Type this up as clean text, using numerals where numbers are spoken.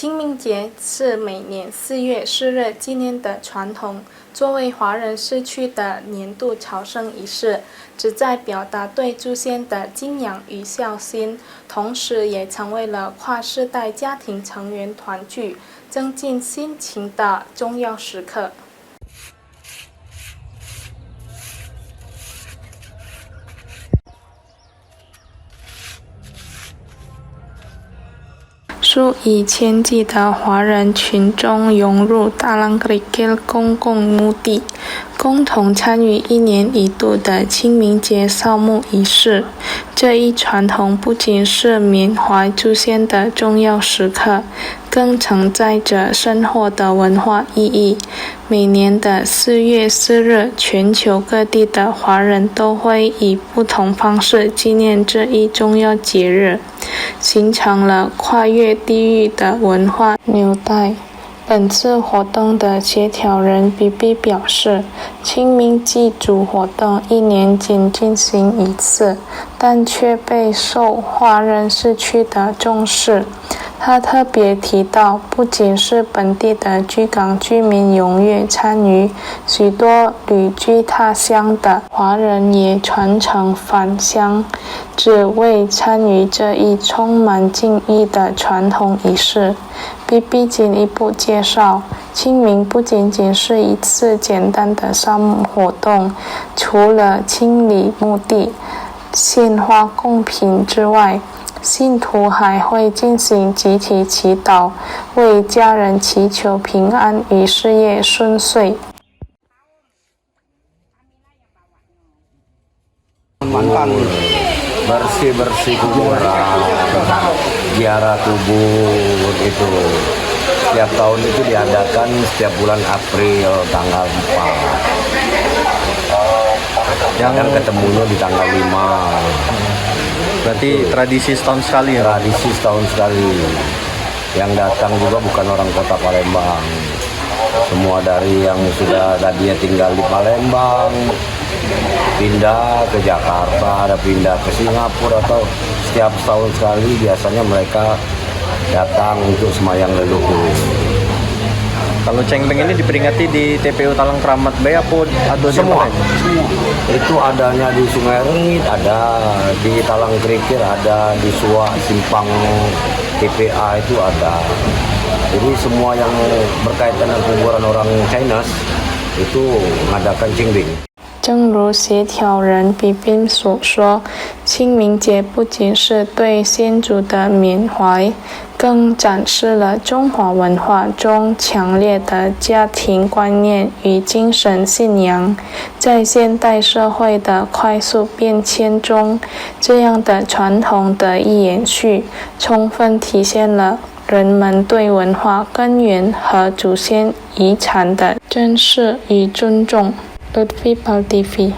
清明节是每年4月4日纪念的传统，作为华人社区的年度朝圣仪式，旨在表达对祖先的敬仰与孝心，同时也成为了跨世代家庭成员团聚、增进亲情的重要时刻。数以千计的华人群众涌入Talang Krikil公共墓地，共同参与一年一度的清明节扫墓仪式。这一传统不仅是缅怀祖先的重要时刻，更承载着深厚的文化意义。每年的4月4日，全球各地的华人都会以不同方式纪念这一重要节日，形成了跨越地域的文化纽带。本次活动的协调人 BB 表示，清明祭祖活动一年仅进行一次，但却备受华人社区的重视。他特别提到，不仅是本地的居港居民踊跃参与，许多旅居他乡的华人也传承返乡，只为参与这一充满敬意的传统仪式。BB 进一步介绍，清明不仅仅是一次简单的扫墓活动，除了清理墓地、献花贡品之外，信徒还会进行集体祈祷，为家人祈求平安与事业顺遂。bersih kuburan, ziarah kubur itu setiap tahun itu diadakan setiap bulan April tanggal 4. Yang ketemunya di tanggal 5. Berarti tradisi setahun sekali ya? Tradisi setahun sekali. Yang datang juga bukan orang kota Palembang. Semua dari yang sudah tadinya tinggal di Palembang, pindah ke Jakarta, ada pindah ke Singapura, atau setiap setahun sekali biasanya mereka datang untuk sembahyang leluhur. Kalau Cengbeng ini diperingati di TPU Talang Kramat Bay apa ada semua? Itu adanya di Sungai Rengit, ada di Talang Krikil, ada di Suak Simpang TPA itu ada. Jadi semua yang berkaitan dengan kuburan orang Chinese itu mengadakan Cengbeng。正如协调人 BB 所说，清明节不仅是对先祖的缅怀，更展示了中华文化中强烈的家庭观念与精神信仰。在现代社会的快速变迁中，这样的传统得以延续，充分体现了人们对文化根源和祖先遗产的珍视与尊重。Lutfi Pal TV